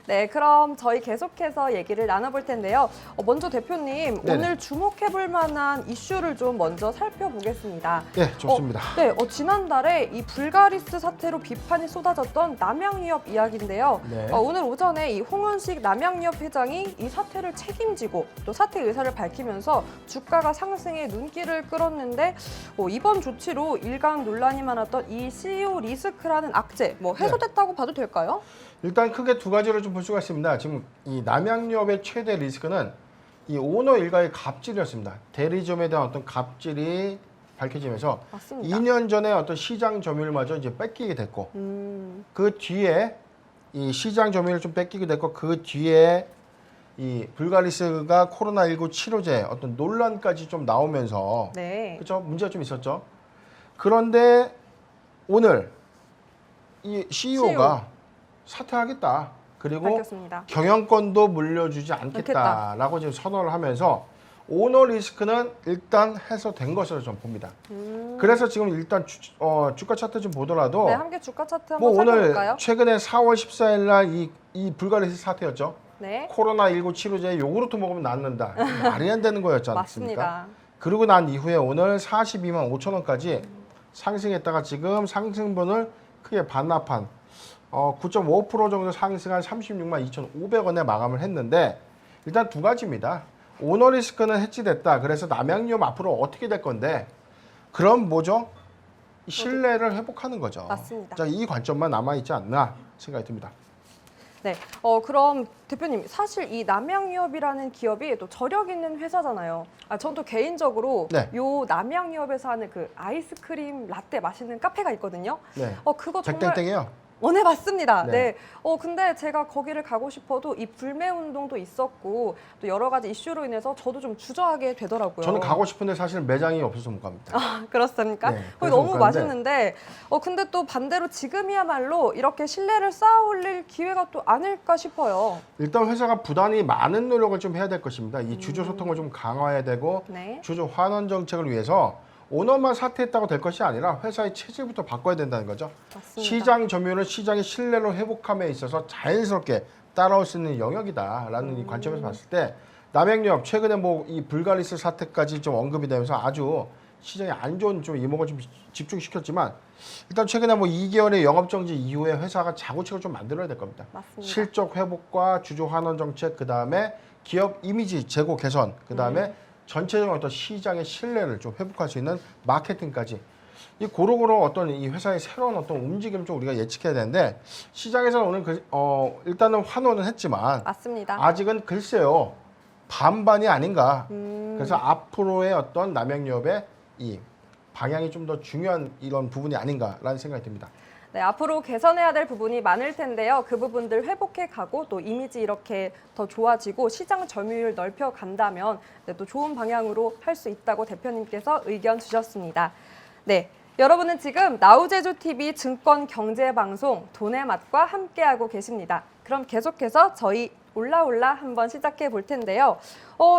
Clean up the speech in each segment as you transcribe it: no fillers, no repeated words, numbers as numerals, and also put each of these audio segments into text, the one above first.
네, 그럼 저희 계속해서 얘기를 나눠볼 텐데요. 먼저 대표님, 네네. 오늘 주목해볼 만한 이슈를 좀 먼저 살펴보겠습니다. 네, 좋습니다. 지난달에 이 불가리스 사태로 비판이 쏟아졌던 남양유업 이야기인데요. 네. 오늘 오전에 이 홍은식 남양유업 회장이 이 사태를 책임지고 또 사퇴 의사를 밝히면서 주가가 상승에 눈길을 끌었는데 이번 조치로 일간 논란이 많았던 이 CEO 리스크라는 악재 해소됐다고 봐도 될까요? 일단 크게 두 가지를 좀 볼 수가 있습니다. 지금 이 남양유업의 최대 리스크는 이 오너 일가의 갑질이었습니다. 대리점에 대한 어떤 갑질이 밝혀지면서 맞습니다. 2년 전에 어떤 시장 점유율마저 이제 뺏기게 됐고 그 뒤에 이 시장 점유율을 좀 뺏기게 됐고 그 뒤에 이 불가리스가 코로나19 치료제 어떤 논란까지 좀 나오면서 네. 그렇죠? 문제가 좀 있었죠. 그런데 오늘 이 CEO가 사퇴하겠다. 그리고 밝혔습니다. 경영권도 물려주지 않겠다라고 지금 선언을 하면서 오너 리스크는 일단 해소된 것으로 좀 봅니다. 그래서 지금 일단 주가 차트 좀 보더라도 네, 함께 주가 차트 한번 오늘 살펴볼까요? 최근에 4월 14일 날 이 불가리스 사태였죠. 네. 코로나19 치료제 요구르트 먹으면 낫는다. 말이 안 되는 거였지 않습니까? 맞습니다. 그러고 난 이후에 오늘 42만 5천 원까지 상승했다가 지금 상승분을 크게 반납한 9.5% 정도 상승한 36만 2,500원에 마감을 했는데 일단 두 가지입니다. 오너 리스크는 해지됐다. 그래서 남양유업 앞으로 어떻게 될 건데 그럼 뭐죠? 신뢰를 회복하는 거죠. 맞습니다. 자, 이 관점만 남아있지 않나 생각이 듭니다. 네, 그럼 대표님 사실 이 남양유업이라는 기업이 또 저력 있는 회사잖아요. 전 또 개인적으로 네. 요 남양유업에서 하는 그 아이스크림 라떼 마시는 카페가 있거든요. 네. 그거 정말 백땡땡이요? 네, 맞습니다. 네. 네. 근데 제가 거기를 가고 싶어도 이 불매 운동도 있었고 또 여러 가지 이슈로 인해서 저도 좀 주저하게 되더라고요. 저는 가고 싶은데 사실 매장이 없어서 못 갑니다. 그렇습니까? 네, 거기 그래서 너무 못 가는데. 맛있는데 근데 또 반대로 지금이야말로 이렇게 신뢰를 쌓아 올릴 기회가 또 아닐까 싶어요. 일단 회사가 부단히 많은 노력을 좀 해야 될 것입니다. 이 주주 소통을 좀 강화해야 되고 네. 주주 환원 정책을 위해서 오너만 사퇴했다고 될 것이 아니라 회사의 체질부터 바꿔야 된다는 거죠. 맞습니다. 시장 점유율은 시장의 신뢰를 회복함에 있어서 자연스럽게 따라올 수 있는 영역이다라는 이 관점에서 봤을 때 남양유업 최근에 이 불가리스 사태까지 좀 언급이 되면서 아주 시장에 안 좋은 좀 이목을 좀 집중시켰지만 일단 최근에 2개월의 영업 정지 이후에 회사가 자구책을 좀 만들어야 될 겁니다. 맞습니다. 실적 회복과 주주 환원 정책, 그 다음에 기업 이미지 제고 개선, 그 다음에 전체적인 어떤 시장의 신뢰를 좀 회복할 수 있는 마케팅까지 이 고루고루 어떤 이 회사의 새로운 어떤 움직임을 좀 우리가 예측해야 되는데 시장에서는 오늘 일단은 환호는 했지만 맞습니다. 아직은 글쎄요 반반이 아닌가. 음. 그래서 앞으로의 어떤 남양유업의 이 방향이 좀 더 중요한 이런 부분이 아닌가라는 생각이 듭니다. 네, 앞으로 개선해야 될 부분이 많을 텐데요. 그 부분들 회복해 가고 또 이미지 이렇게 더 좋아지고 시장 점유율 넓혀 간다면 또 좋은 방향으로 할 수 있다고 대표님께서 의견 주셨습니다. 네, 여러분은 지금 나우제주TV 증권경제방송 돈의 맛과 함께하고 계십니다. 그럼 계속해서 저희 올라올라 한번 시작해 볼 텐데요.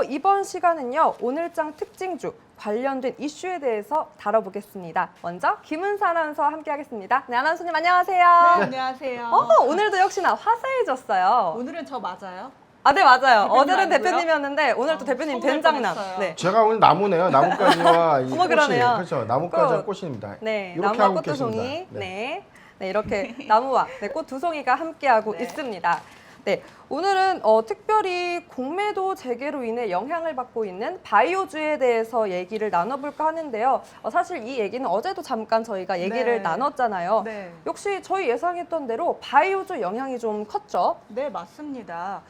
이번 시간은요, 오늘장 특징주 관련된 이슈에 대해서 다뤄보겠습니다. 먼저 김은사 아나운서와 함께하겠습니다. 네, 아나운서님 안녕하세요. 네, 안녕하세요. 오늘도 역시나 화사해졌어요. 오늘은 저 맞아요? 네, 맞아요. 대표님 어제는 아니고요? 대표님이었는데 오늘 또 대표님 성날 된장남. 뻔했어요. 네. 제가 오늘 나무네요. 나뭇가지와 이 꽃이. 그러네요. 그렇죠. 나뭇가지와 꽃. 꽃입니다. 네, 이렇게 나무와 하고 꽃두송이. 계십니다. 네. 네, 이렇게 나무와 꽃 두 송이가 함께하고 네. 있습니다. 네, 오늘은 특별히 공매도 재개로 인해 영향을 받고 있는 바이오주에 대해서 얘기를 나눠볼까 하는데요. 사실 이 얘기는 어제도 잠깐 저희가 얘기를 네. 나눴잖아요. 네. 역시 저희 예상했던 대로 바이오주 영향이 좀 컸죠. 네, 맞습니다.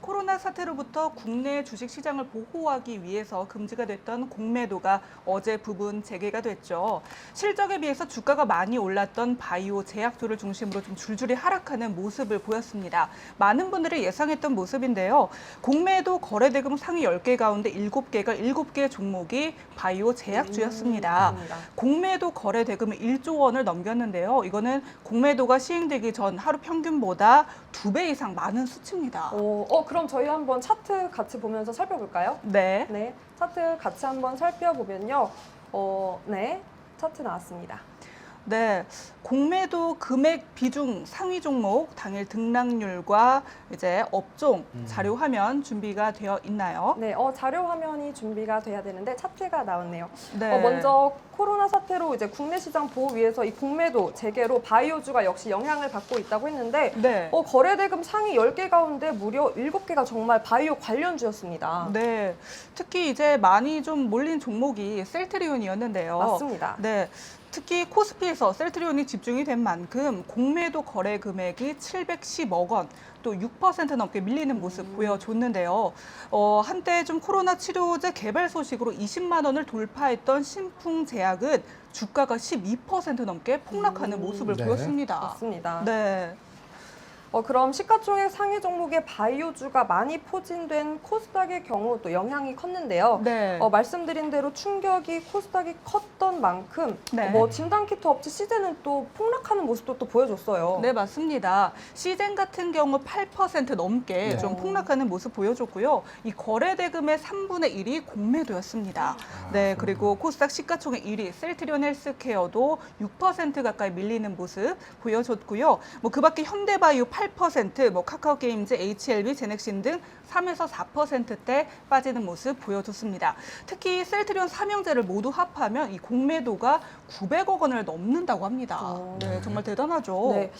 코로나 사태로부터 국내 주식 시장을 보호하기 위해서 금지가 됐던 공매도가 어제 부분 재개가 됐죠. 실적에 비해서 주가가 많이 올랐던 바이오 제약주를 중심으로 좀 줄줄이 하락하는 모습을 보였습니다. 많은 분들이 예상했던 모습인데요. 공매도 거래 대금 상위 10개 가운데 7개가 7개 종목이 바이오 제약주였습니다. 맞습니다. 공매도 거래 대금이 1조 원을 넘겼는데요. 이거는 공매도가 시행되기 전 하루 평균보다 2배 이상 많은 수치입니다. 그럼 저희 한번 차트 같이 보면서 살펴볼까요? 네. 네, 차트 같이 한번 살펴보면요. 네, 차트 나왔습니다. 네, 공매도 금액 비중 상위 종목 당일 등락률과 이제 업종 자료 화면 준비가 되어 있나요? 네, 자료 화면이 준비가 돼야 되는데 차트가 나왔네요. 네. 먼저 코로나 사태로 이제 국내 시장 보호 위해서 이 공매도 재개로 바이오주가 역시 영향을 받고 있다고 했는데 네. 거래대금 상위 10개 가운데 무려 7개가 정말 바이오 관련주였습니다. 네, 특히 이제 많이 좀 몰린 종목이 셀트리온이었는데요. 맞습니다. 네, 특히 코스피에서 셀트리온이 집중이 된 만큼 공매도 거래 금액이 710억 원, 또 6% 넘게 밀리는 모습 보여줬는데요. 한때 좀 코로나 치료제 개발 소식으로 20만 원을 돌파했던 신풍제약은 주가가 12% 넘게 폭락하는 모습을 네. 보였습니다. 맞습니다. 네. 그럼 시가총액 상위 종목의 바이오주가 많이 포진된 코스닥의 경우 또 영향이 컸는데요. 네. 말씀드린 대로 충격이 코스닥이 컸던 만큼 네. 진단키트 업체 시제는 또 폭락하는 모습도 또 보여줬어요. 네, 맞습니다. 시젠 같은 경우 8% 넘게 네. 좀 폭락하는 모습 보여줬고요. 이 거래 대금의 3분의 1이 공매도였습니다. 네, 그리고 코스닥 시가총액 1위 셀트리온 헬스케어도 6% 가까이 밀리는 모습 보여줬고요. 그 밖에 현대바이오 8%, 카카오게임즈, HLB, 제넥신 등 3에서 4%대 빠지는 모습 보여줬습니다. 특히 셀트리온 삼형제를 모두 합하면 이 공매도가 900억 원을 넘는다고 합니다. 네, 정말 대단하죠. 네.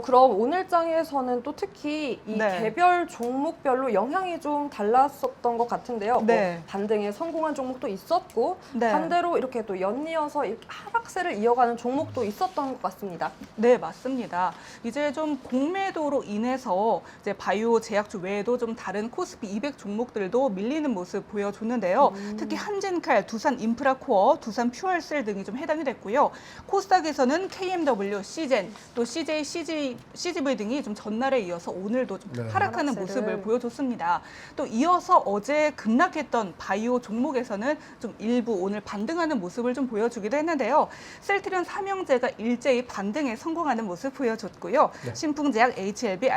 그럼 오늘 장에서는 또 특히 이 네. 개별 종목별로 영향이 좀 달랐었던 것 같은데요. 네. 반등에 성공한 종목도 있었고 네. 반대로 이렇게 또 연이어서 이렇게 하락세를 이어가는 종목도 있었던 것 같습니다. 네, 맞습니다. 이제 좀 공매도로 인해서 이제 바이오 제약주 외에도 좀 다른 코스피 200 종목들도 밀리는 모습 보여줬는데요. 특히 한진칼, 두산 인프라코어, 두산 퓨얼셀 등이 좀 해당이 됐고요. 코스닥에서는 KMW, 시젠, 또 CJ, CGV 등이 좀 전날에 이어서 오늘도 좀 네. 하락하는 하락세를. 모습을 보여줬습니다. 또 이어서 어제 급락했던 바이오 종목에서는 좀 일부 오늘 반등하는 모습을 좀 보여주기도 했는데요. 셀트리온 삼형제가 일제히 반등에 성공하는 모습 보여줬고요. 네. 신풍제약, HLB,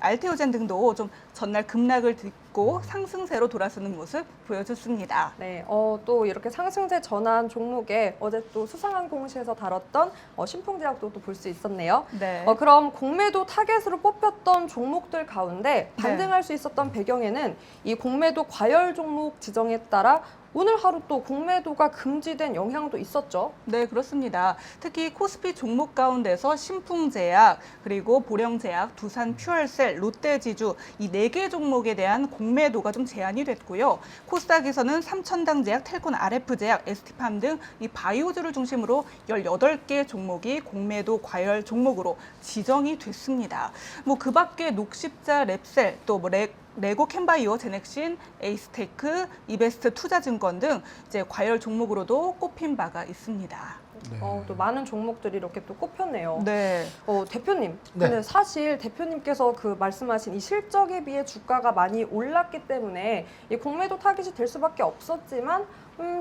알테오젠 등도 좀 전날 급락을 딛고 상승세로 돌아서는 모습 보여줬습니다. 네, 또 이렇게 상승세 전환 종목에 어제 또 수상항공시에서 다뤘던 신풍제약도 또 볼 수 있었네요. 네. 그럼 공매도 타겟으로 뽑혔던 종목들 가운데 반등할 수 있었던 배경에는 이 공매도 과열 종목 지정에 따라 오늘 하루 또 공매도가 금지된 영향도 있었죠. 네, 그렇습니다. 특히 코스피 종목 가운데서 신풍제약, 그리고 보령제약, 두산 퓨얼셀, 롯데지주 이 4개 종목에 대한 공매도가 좀 제한이 됐고요. 코스닥에서는 삼천당제약, 텔콘 RF제약, ST팜 등 이 바이오주를 중심으로 18개 종목이 공매도 과열 종목으로 지정이 됐습니다. 그 밖에 녹십자, 랩셀, 또 레고 캔바이오, 제넥신, 에이스테크, 이베스트 투자증권 등 이제 과열 종목으로도 꼽힌 바가 있습니다. 네. 또 많은 종목들이 이렇게 또 꼽혔네요. 네. 대표님, 네. 근데 사실 대표님께서 그 말씀하신 이 실적에 비해 주가가 많이 올랐기 때문에 이 공매도 타깃이 될 수밖에 없었지만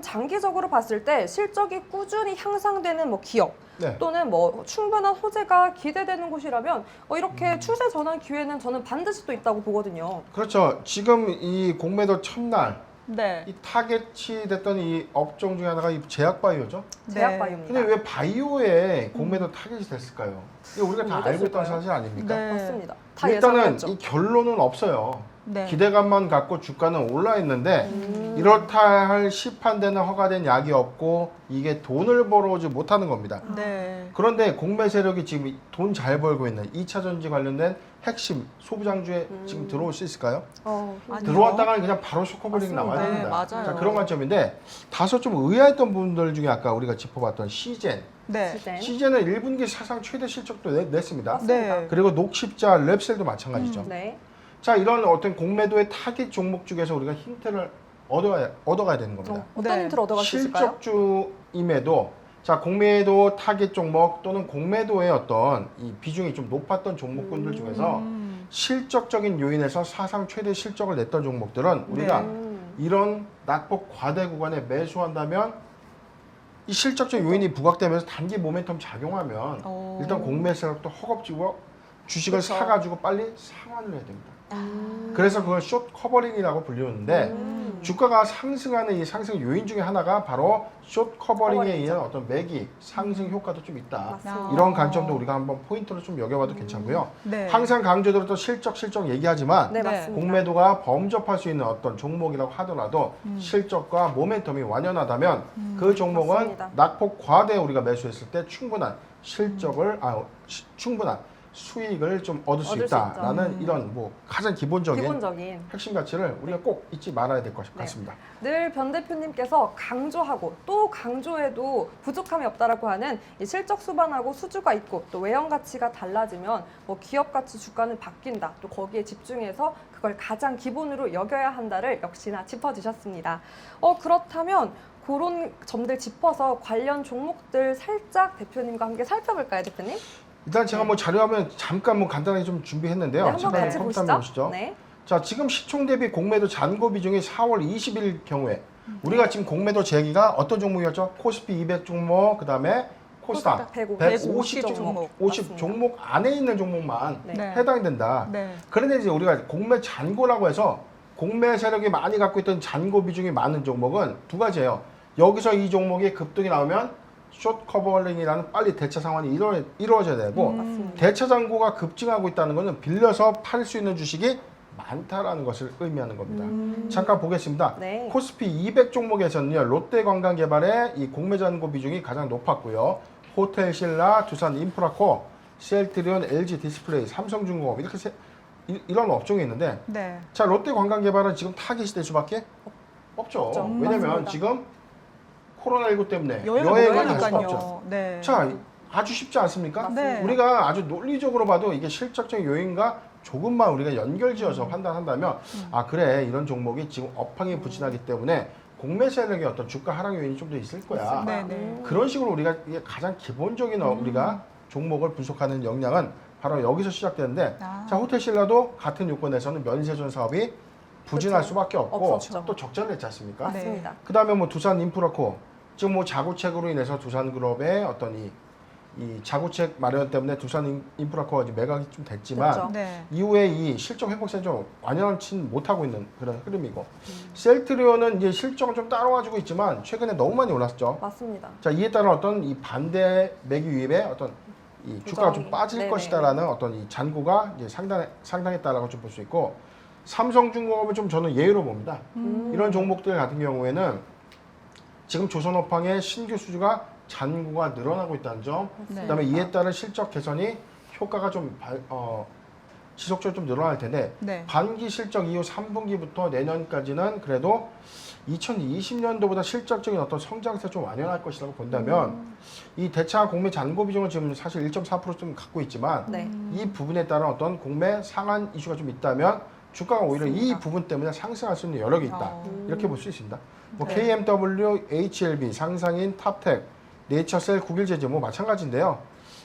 장기적으로 봤을 때 실적이 꾸준히 향상되는 기업 네. 또는 충분한 호재가 기대되는 곳이라면 이렇게 추세 전환 기회는 저는 반드시 또 있다고 보거든요. 그렇죠. 지금 이 공매도 첫날 네. 이 타겟이 됐던 이 업종 중에 하나가 이 제약바이오죠. 제약바이오입니다. 근데 왜 바이오에 공매도 타겟이 됐을까요? 이게 우리가 다 왜 알고 있던 됐을까요? 사실 아닙니까? 네. 맞습니다. 다 일단은 예상했죠. 이 결론은 없어요. 네. 기대감만 갖고 주가는 올라있는데 이렇다 할 시판되는 허가된 약이 없고 이게 돈을 벌어오지 못하는 겁니다. 네. 그런데 공매 세력이 지금 돈 잘 벌고 있는 2차 전지 관련된 핵심 소부장주에 지금 들어올 수 있을까요? 아니요. 들어왔다가 그냥 바로 쇼커버링 맞습니다. 나와야 네, 됩니다. 맞아요. 자, 그런 관점인데 다소 좀 의아했던 부분들 중에 아까 우리가 짚어봤던 시젠. 네. 시젠. 시젠은 1분기 사상 최대 실적도 냈습니다. 맞습니다. 네. 그리고 녹십자, 랩셀도 마찬가지죠. 네. 자, 이런 어떤 공매도의 타깃 종목 중에서 우리가 힌트를 얻어가야 되는 겁니다. 어떤 네. 힌트를 얻어갈 수 있을까요? 실적주임에도 자, 공매도 타깃 종목 또는 공매도의 어떤 이 비중이 좀 높았던 종목군들 중에서 실적적인 요인에서 사상 최대 실적을 냈던 종목들은 우리가 이런 낙폭 과대 구간에 매수한다면 이 실적적 요인이 부각되면서 단기 모멘텀 작용하면 일단 공매 세력도 허겁지겁 주식을 그쵸. 사가지고 빨리 상환을 해야 됩니다. 그래서 그걸 숏 커버링이라고 불리는데 주가가 상승하는 이 상승 요인 중에 하나가 바로 숏 커버링에 커버링이죠. 의한 어떤 매기 상승 효과도 좀 있다. 맞습니다. 이런 관점도 우리가 한번 포인트로 좀 여겨봐도 괜찮고요. 네. 항상 강조드렸던 실적 얘기하지만 네, 네. 맞습니다. 공매도가 범접할 수 있는 어떤 종목이라고 하더라도 실적과 모멘텀이 완연하다면 그 종목은 맞습니다. 낙폭 과대 우리가 매수했을 때 충분한 실적을 충분한 수익을 좀 얻을 수 얻을 수 있다라는 이런 뭐 가장 기본적인 기본적인 핵심 가치를 우리가 꼭 잊지 말아야 될 것 네. 같습니다. 늘 변 대표님께서 강조하고 또 강조해도 부족함이 없다라고 하는 이 실적 수반하고 수주가 있고 또 외형 가치가 달라지면 뭐 기업 가치 주가는 바뀐다. 또 거기에 집중해서 그걸 가장 기본으로 여겨야 한다를 역시나 짚어주셨습니다. 그렇다면 그런 점들 짚어서 관련 종목들 살짝 대표님과 함께 살펴볼까요, 대표님? 일단 제가 뭐 자료화면 잠깐 뭐 간단하게 좀 준비했는데요. 네, 한번 같이 컴퓨터 한번 보시죠. 네. 자, 지금 시총 대비 공매도 잔고 비중이 4월 20일 경우에 우리가 지금 공매도 재기가 어떤 종목이었죠? 코스피 200 종목, 그다음에 코스닥 150 종목. 50 맞습니다. 종목 안에 있는 종목만 네. 네. 해당된다. 네. 그런데 이제 우리가 공매 잔고라고 해서 공매 세력이 많이 갖고 있던 잔고 비중이 많은 종목은 두 가지예요. 여기서 이 종목이 급등이 나오면 숏 커버링이라는 빨리 대차 상환이 이루어져야 되고 맞습니다. 대차 잔고가 급증하고 있다는 것은 빌려서 팔 수 있는 주식이 많다라는 것을 의미하는 겁니다. 잠깐 보겠습니다. 네. 코스피 200 종목에서는요. 롯데관광개발의 이 공매 잔고 비중이 가장 높았고요. 호텔신라, 두산인프라코, 셀트리온, LG디스플레이, 삼성중공업 이렇게 이런 업종이 있는데 네. 자 롯데관광개발은 지금 타깃이 될 수밖에 없죠. 없죠. 왜냐하면 맞습니다. 지금 코로나19 때문에 여행을 여행을 못 갈 수가 없죠. 가니까요. 네. 자 아주 쉽지 않습니까? 네. 우리가 아주 논리적으로 봐도 이게 실적적 요인과 조금만 우리가 연결지어서 판단한다면 아 그래 이런 종목이 지금 업황이 부진하기 때문에 공매 세력의 어떤 주가 하락 요인이 좀 더 있을 거야. 네, 네. 그런 식으로 우리가 이게 가장 기본적인 우리가 종목을 분석하는 역량은 바로 여기서 시작되는데 아. 자 호텔신라도 같은 요건에서는 면세점 사업이 부진할 그렇죠. 수밖에 없고 없었죠. 또 적자를 냈지 않습니까? 네. 맞습니다. 그다음에 뭐 두산인프라코 지금 뭐 자구책으로 인해서 두산그룹의 어떤 이 자구책 마련 때문에 두산인프라코가 이제 매각이 좀 됐지만 됐죠. 네. 이후에 이 실적 회복세는 좀 완연치 못하고 있는 그런 흐름이고 셀트리온은 이제 실적은 좀 따라와주고 있지만 최근에 너무 많이 올랐죠. 맞습니다. 자 이에 따른 어떤 이 반대 매기 유입에 어떤 이 주가가 좀 부정이. 빠질 네네. 것이다라는 어떤 이 잔고가 이제 상당했다라고 좀 볼 수 있고 삼성중공업은 좀 저는 예외로 봅니다. 이런 종목들 같은 경우에는 지금 조선업황의 신규 수주가 잔고가 늘어나고 있다는 점, 네. 그다음에 이에 따른 실적 개선이 효과가 좀 지속적으로 좀 늘어날 텐데 네. 반기 실적 이후 3분기부터 내년까지는 그래도 2020년도보다 실적적인 어떤 성장세 좀 완연할 것이라고 본다면 이 대차 공매 잔고 비중은 지금 사실 1.4%좀 갖고 있지만 네. 이 부분에 따른 어떤 공매 상한 이슈가 좀 있다면 주가가 오히려 이 부분 때문에 상승할 수 있는 여력이 있다. 이렇게 볼 수 있습니다. 뭐 네. KMW, HLB, 상상인, 탑텍, 네이처셀, 국일제재 뭐 마찬가지인데요.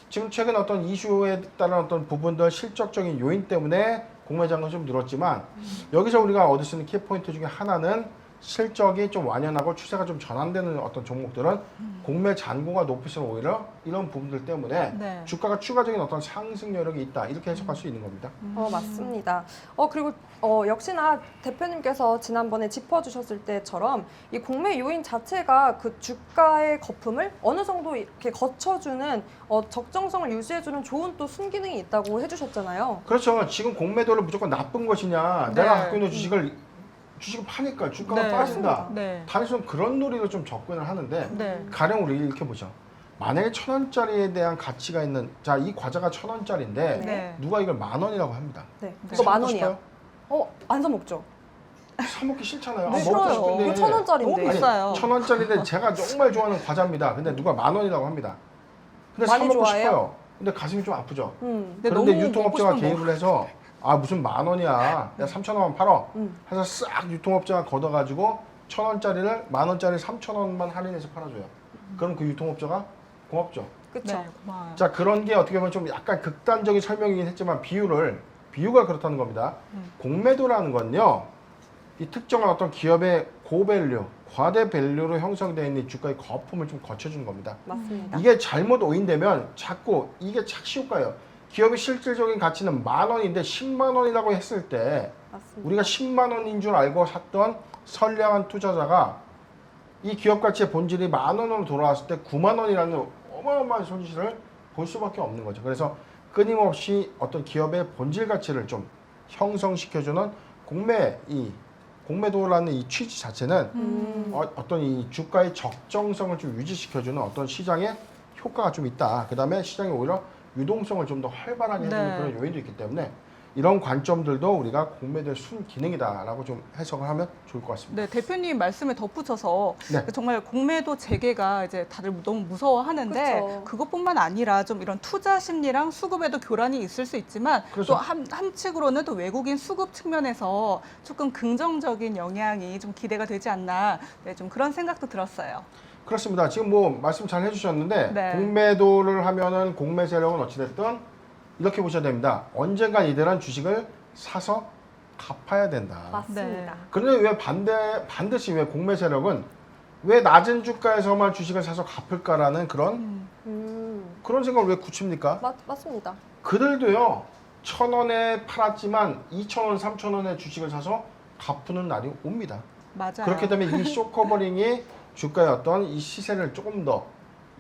지금 최근 어떤 이슈에 따른 어떤 부분들 실적적인 요인 때문에 공매 잔고가 좀 늘었지만 여기서 우리가 얻을 수 있는 키포인트 중에 하나는 실적이 좀 완연하고 추세가 좀 전환되는 어떤 종목들은 공매 잔고가 높을수록 오히려 이런 부분들 때문에 네. 주가가 추가적인 어떤 상승 여력이 있다 이렇게 해석할 수 있는 겁니다. 맞습니다. 그리고 역시나 대표님께서 지난번에 짚어주셨을 때처럼 이 공매 요인 자체가 그 주가의 거품을 어느 정도 이렇게 거쳐주는 적정성을 유지해주는 좋은 또 순기능이 있다고 해주셨잖아요. 그렇죠. 지금 공매도를 무조건 나쁜 것이냐 네. 내가 갖고 있는 주식을 파니까 주가가 네. 빠진다. 네. 단순 그런 논리로 좀 접근을 하는데 네. 가령 우리 이렇게 보죠. 만약에 1,000원짜리에 대한 가치가 있는 자 이 과자가 1,000원짜리인데 네. 누가 이걸 10,000원이라고 합니다. 네. 네. 이거 만 사먹고 원이야. 싶어요? 안 사 먹죠. 사 먹기 싫잖아요. 네, 먹고 싫어요. 싶은데 이거 1,000원짜리인데. 너무 비싸요. 1,000원짜리인데 제가 정말 좋아하는 과자입니다. 근데 누가 10,000원이라고 합니다. 근데 사 많이 먹고 좋아해요? 싶어요. 근데 가슴이 좀 아프죠. 근데 그런데 너무 유통업자가 먹고 싶으면 개입을 해서 아 무슨 10,000원이야. 내가 3,000원만 팔어. 해서 싹 유통업자가 걷어가지고 1,000원짜리를 10,000원짜리 3,000원만 할인해서 팔아줘요. 그럼 그 유통업자가 고맙죠. 그렇죠. 네, 고마워요. 자 그런 게 어떻게 보면 좀 약간 극단적인 설명이긴 했지만 비유가 그렇다는 겁니다. 공매도라는 건요. 이 특정한 어떤 기업의 고밸류, 과대 밸류로 형성되어 있는 주가의 거품을 좀 거쳐주는 겁니다. 맞습니다. 이게 잘못 오인되면 자꾸 이게 착시 효과예요. 기업의 실질적인 가치는 10,000원인데 10만 원이라고 했을 때 맞습니다. 우리가 10만 원인 줄 알고 샀던 선량한 투자자가 이 기업 가치의 본질이 10,000원으로 돌아왔을 때 9만 원이라는 어마어마한 손실을 볼 수밖에 없는 거죠. 그래서 끊임없이 어떤 기업의 본질 가치를 좀 형성시켜주는 공매도라는 이 취지 자체는 어떤 이 주가의 적정성을 좀 유지시켜주는 어떤 시장의 효과가 좀 있다. 그 다음에 시장이 오히려 유동성을 좀 더 활발하게 해주는 네. 그런 요인도 있기 때문에 이런 관점들도 우리가 공매도의 순기능이다라고 좀 해석을 하면 좋을 것 같습니다. 네, 대표님 말씀에 덧붙여서 네. 정말 공매도 재개가 이제 다들 너무 무서워하는데 그렇죠. 그것뿐만 아니라 좀 이런 투자 심리랑 수급에도 교란이 있을 수 있지만 그렇죠. 또 한측으로는 또 외국인 수급 측면에서 조금 긍정적인 영향이 좀 기대가 되지 않나 네, 좀 그런 생각도 들었어요. 그렇습니다. 지금 뭐 말씀 잘 해주셨는데 네. 공매도를 하면은 공매 세력은 어찌됐든 이렇게 보셔야 됩니다. 언젠가 이들은 주식을 사서 갚아야 된다. 맞습니다. 네. 그런데 왜 반드시 왜 공매 세력은 왜 낮은 주가에서만 주식을 사서 갚을까라는 그런 생각을 왜 굳힙니까? 맞습니다. 그들도요 1,000원에 팔았지만 2,000원, 3,000원에 주식을 사서 갚는 날이 옵니다. 맞아요. 그렇기 때문에 이 쇼커버링이 주가의 어떤 이 시세를 조금 더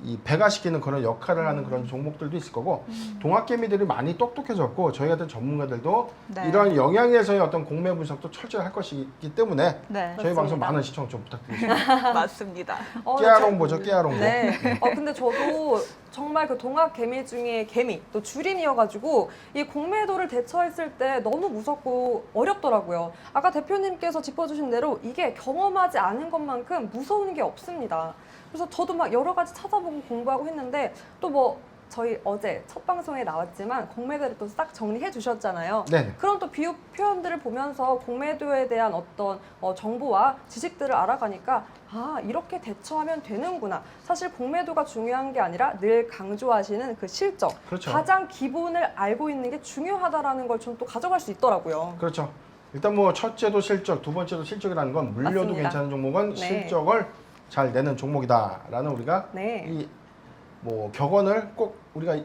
이 배가시키는 그런 역할을 하는 그런 종목들도 있을 거고 동학개미들이 많이 똑똑해졌고 저희 같은 전문가들도 네. 이런 영향에서의 어떤 공매 분석도 철저히 할 것이기 때문에 네, 저희 방송 맞습니다. 많은 시청 좀 부탁드리겠습니다. 맞습니다. 깨아롱 보죠, 깨아롱 보. 네. 근데 저도 정말 그 동학 개미 중에 개미, 또 주린이어가지고 이 공매도를 대처했을 때 너무 무섭고 어렵더라고요. 아까 대표님께서 짚어주신 대로 이게 경험하지 않은 것만큼 무서운 게 없습니다. 그래서 저도 막 여러 가지 찾아보고 공부하고 했는데 또 뭐 저희 어제 첫 방송에 나왔지만 공매도를 또 싹 정리해 주셨잖아요. 네. 그런 또 비유 표현들을 보면서 공매도에 대한 어떤 정보와 지식들을 알아가니까 아 이렇게 대처하면 되는구나. 사실 공매도가 중요한 게 아니라 늘 강조하시는 그 실적, 그렇죠. 가장 기본을 알고 있는 게 중요하다라는 걸 좀 또 가져갈 수 있더라고요. 그렇죠. 일단 뭐 첫째도 실적, 두 번째도 실적이라는 건 물려도 맞습니다. 괜찮은 종목은 네. 실적을 잘 내는 종목이다라는 우리가 네, 이 뭐 격언을 꼭 우리가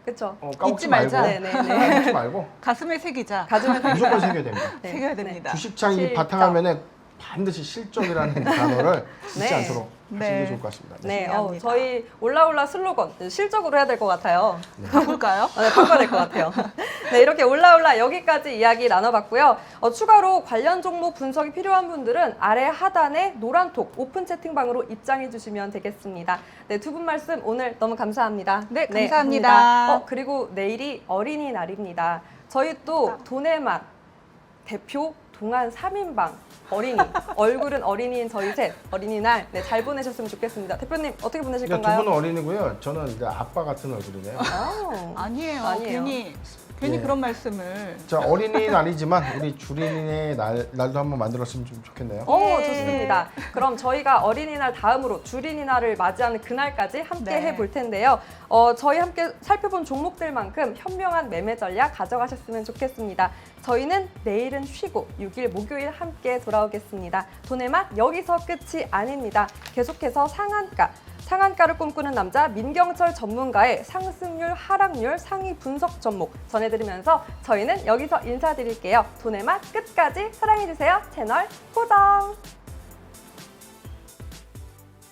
그렇죠. 까먹지 잊지 말자. 말고 네네네. 까먹지 말고 가슴에 새기자. 가지면 무조건 새겨야 됩니다. 네. 새겨야 됩니다. 주식창 이 실적. 바탕화면에 반드시 실적이라는 단어를 잊지 네. 않도록 하시는 네. 게 좋을 것 같습니다. 네. 네, 중요합니다. 저희 올라올라 슬로건 실적으로 해야 될 것 같아요. 바꿀까요? 네, 바꿔야 될 것 같아요. 네, 이렇게 올라올라 여기까지 이야기 나눠봤고요. 추가로 관련 종목 분석이 필요한 분들은 아래 하단에 노란톡 오픈 채팅방으로 입장해 주시면 되겠습니다. 네, 두 분 말씀 오늘 너무 감사합니다. 네, 감사합니다. 감사합니다. 그리고 내일이 어린이날입니다. 저희 또 돈의 맛 대표 동안 3인방 어린이 얼굴은 어린이인 저희 셋 어린이날 네, 잘 보내셨으면 좋겠습니다. 대표님 어떻게 보내실 두 건가요? 분은 어린이고요. 저는 이제 아빠 같은 얼굴이네요. 아니에요. 아니에요. 괜히 예. 그런 말씀을. 자, 어린이날이지만 우리 주린이의 날도 한번 만들었으면 좀 좋겠네요. 예. 좋습니다. 그럼 저희가 어린이날 다음으로 주린이날을 맞이하는 그날까지 함께 네. 해볼 텐데요. 저희 함께 살펴본 종목들만큼 현명한 매매 전략 가져가셨으면 좋겠습니다. 저희는 내일은 쉬고 6일 목요일 함께 돌아오겠습니다. 돈의 맛 여기서 끝이 아닙니다. 계속해서 상한가를 꿈꾸는 남자 민경철 전문가의 상승률, 하락률, 상위 분석 전목 전해드리면서 저희는 여기서 인사드릴게요. 돈의 맛 끝까지 사랑해주세요. 채널 고정!